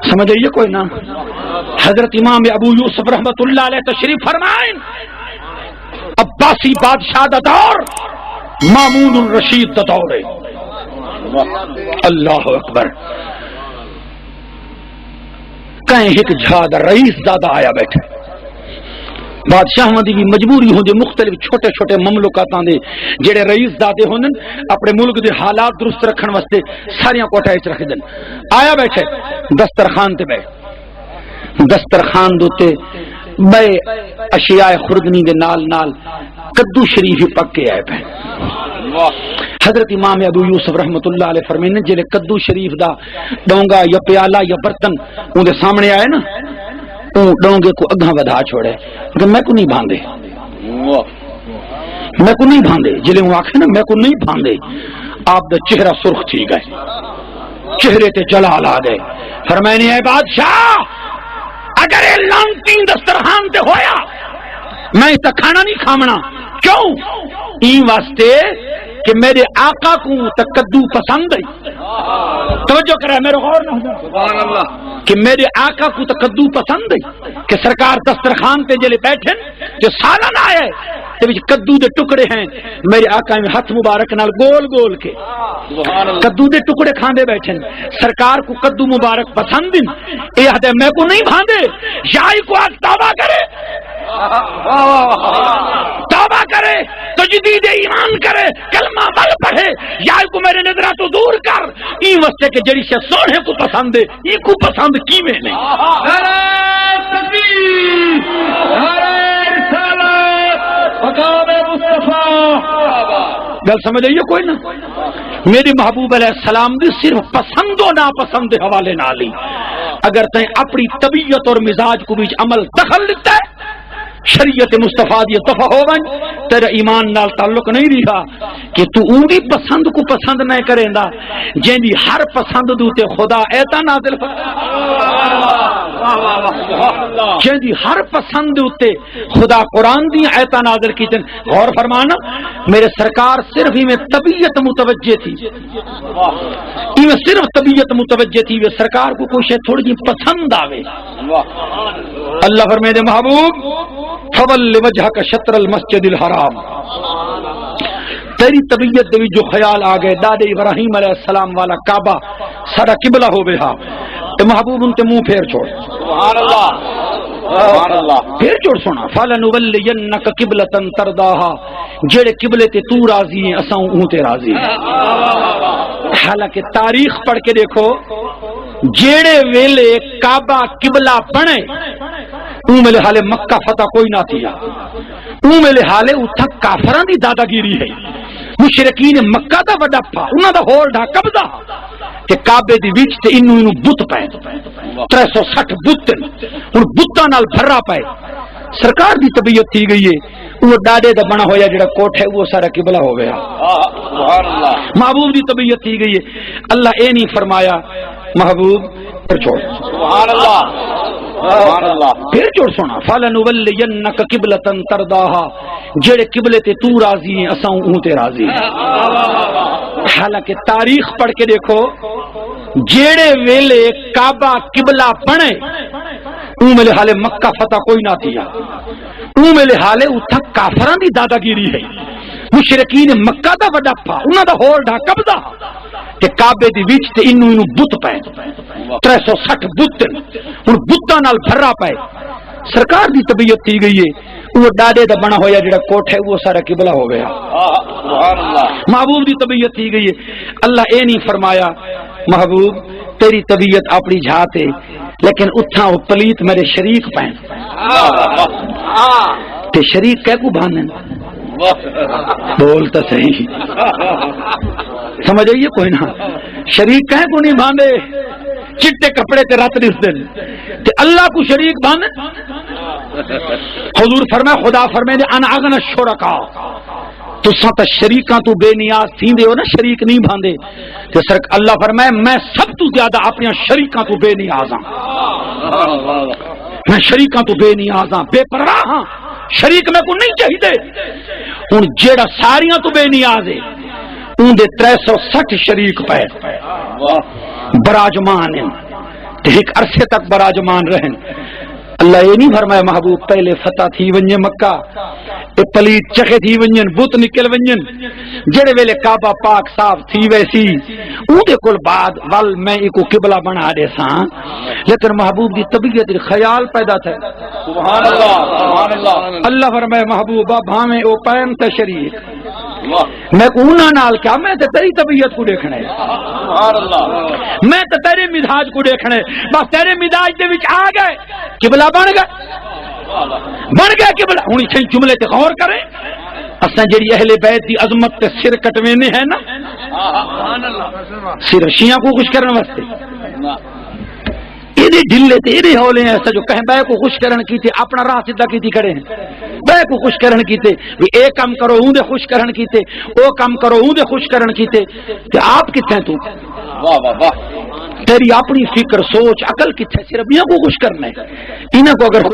سمجھ آئیے کوئی نہ؟ حضرت امام ابو یوسف رحمت اللہ علیہ تشریف فرمائیں، عباسی بادشاہ دا دور مامون الرشید دا دور ہے۔ اللہ اکبر۔ کہیں ایک جھاد رئیس زیادہ آیا بیٹھے، بادشاہ دی بھی مجبوری ہوں دے مختلف چھوٹے چھوٹے مملکاتاں دے جڑے رئیس دادے ہوندن اپنے ملک دے حالات درست رکھن واسطے ساریاں کوٹھاں وچ رکھ دین۔ آیا بیٹھے دسترخوان تے بیٹھ، دسترخوان دوتے بے اشیاء خوردنی دے نال نال کدو شریف پک کے آئے پہ۔ حضرت امام ابو یوسف رحمت اللہ علیہ فرمائیں جلے کدو شریف دا ڈونگا یا پیالہ یا برتن ان دے سامنے آئے نا، اون ڈونگے کو اگھاں ودھا چھوڑے کہ میں کو نہیں باندھے، میں کو نہیں باندھے، جلے وہ آکھے نا میں کو نہیں باندھے، آپ دا چہرہ سرخ تھی گئے، چہرے تے جلال آ گئے۔ فرمائیں اے بادشاہ اگر یہ لانتی دسترخوان تے ہویا میں اس کھانا نہیں کھامنا، کیوں؟ این واسطے کہ میرے آقا کو تکدو پسند ہے، توجہ کرے میرے غور نہ سبحان اللہ، کہ میرے آقا کو تکدو پسند ہے کہ سرکار دسترخوان پہ جلے بیٹھے جو سالن آئے تے وچ کدو دے ٹکڑے ہیں، میرے آقا میں ہاتھ مبارک نال گول گول کے کدو دے ٹکڑے کھاندے بیٹھے، سرکار کو کدو مبارک پسند ہیں، اے ہدے میں کو نہیں بھاندے، یائی کو آج توبہ کرے، توبہ کرے، تجدید ایمان کرے، کلمہ بل پڑھے، یا کو میرے نظرہ تو دور کر، این واسطے کہ جڑی شے سونے کو پسند ہے ای کو پسند کی میں نہیں۔ نعرہ تکبیر، نعرہ رسالت، مقام مصطفیٰ۔ گل سمجھ آئیے کوئی نہ؟ میری محبوب علیہ السلام دی صرف پسند و ناپسند حوالے نہ لی، اگر تیں اپنی طبیعت اور مزاج کو بیچ عمل دخل لیتا ہے شریعت مصطفیٰ دی دفع ہو ون تیرا ایمان نال تعلق نہیں رہا کہ تو اونی پسند کو پسند نہ کریں دا جن دی ہر پسند دوتے خدا ایتا نازل جن دی ہر پسند دوتے خدا قرآن دی ایتا نازل کی تن۔ غور فرمانا میرے سرکار صرف ہی میں طبیعت متوجہ تھی، میں صرف طبیعت متوجہ تھی، وہ سرکار کو کوئی شے تھوڑی جی پسند آوے۔ اللہ فرمائے دے محبوب فول وجہک شطر المسجد الحرام، تیری طبیعت دے جو خیال آ گئے داد ابراہیم علیہ السلام والا کعبہ سارا قبلہ ہو گیا، تو محبوب ان کے منہ پھیر چھوڑ، سبحان اللہ سبحان اللہ، پھیر چھوڑ سونا فلنولینک قبلۃ ترضاها، جڑے قبلے تے تو راضی ہیں اساں اون تے راضی ہیں۔ حالانکہ تاریخ پڑھ کے دیکھو جیڑے ویلے کعبہ قبلہ بنے اون میرے حالے مکہ فتح کوئی نہ تھیا، اون میرے حالے اتھا کافران دی دادا گیری ہے، مشرکین مکہ دا وڈپا انہاں دا ہول ڈھا قبضہ کہ کعبے دی وچ تے انو بت پے 360 بت ان بتاں نال بھرا پے۔ سرکار دی طبیعت تھی گئی ہے وہ ڈاڈے دا بنا ہویا جڑا کوٹ ہے وہ سارا قبلہ ہو گیا، سبحان اللہ۔ محبوب دی طبیعت تھی گئی ہے، اللہ اے نہیں فرمایا محبوب پھر چھوڑ، سبحان اللہ سبحان اللہ، پھر چھوڑ سونا فلنولینک قبلۃ ترضاها، جڑے قبلے تے تو راضی ہیں اساں اون تے راضی ہیں۔ حالانکہ تاریخ پڑھ کے دیکھو جیڑے ویلے کعبہ قبلہ بنے اون میرے حالے مکہ فتح کوئی نہ تھیا، اون میرے حالے اتھا کافران دی دادا گیری ہے، مشرکین مکہ دا وڈپا انہاں دا ہول ڈھا قبضہ کہ کعبے دی وچ تے انو بت پے 360 بت ان بتاں نال بھرا پے۔ سرکار دی طبیعت تھی گئی ہے وہ ڈاڈے دا بنا ہویا جڑا کوٹ ہے وہ سارا قبلہ ہو گیا، سبحان اللہ۔ محبوب دی طبیعت تھی گئی ہے، اللہ اے نہیں فرمایا محبوب تیری طبیعت اپنی جھات ہے لیکن اتھا وہ پلیت میرے شریک پائیں تے شریک کہہ کو باندھن بولتا صحیح سمجھ آئیے کوئی نہ، شریک کہہ کو نہیں باندھے چٹے کپڑے تے رات دس دن تے اللہ کو شریک باندھن۔ حضور فرمائے خدا فرمائے انا اغنى الشرکاء، تساں تے شریکاں تو بے نیاز تھیندے ہو نا، شریک نہیں باندھے تے اللہ فرمائے میں سب تو زیادہ اپنی شریکاں تو بے نیاز ہاں، میں شریکاں تو بے نیاز ہاں، بے پرواہ ہاں، شریک میں کو نہیں چاہیے۔ ہن جیڑا ساریاں تو بے نیاز ہے اون دے 360 شریک پے براجمان ہیں ایک عرصے تک براجمان رہن. اللہ یہ نہیں فرمایا محبوب پہلے فتح تھی ونجے مکہ اے پلیت چکے تھی ونجن بت نکل ونجن جڑے ویلے کعبہ پاک صاف تھی ویسی اون دے کول بعد ول میں ایک قبلہ بنا دے ساں لیکن محبوب دی طبیعت خیال پیدا تھا. سبحان اللہ سبحان اللہ. اللہ فرمائے محبوبہ بھاویں او پین تشریف میں کونا نال کیا میں تے تیری طبیعت کو دیکھنا ہے, سبحان اللہ. میں تے تیرے مزاج کو دیکھنا ہے, بس تیرے مزاج دے وچ آ گئے قبلہ بن گیا قبلہ. ہن اس جملے تے غور کریں اساں جڑی اہل بیت دی عظمت تے سر کٹوینے ہیں نا سبحان اللہ. صرف شیعہ کو خوش کرنے واسطے ایدے ڈھلے تے ایدے ہولے ہیں ایسا جو کہیں بے کو خوش کرن کیتے اپنا راہ سیدھا کیتی کھڑے ہیں, بے کو خوش کرن کیتے بھی اے کام کرو ہوں دے خوش کرن کیتے او کام کرو ہوں دے خوش کرن کیتے کہ آپ کتنے تو واہ واہ واہ. تیری اپنی فکر سوچ عقل کتنے صرف یہ کو خوش کرنا ہے. انہاں کو اگر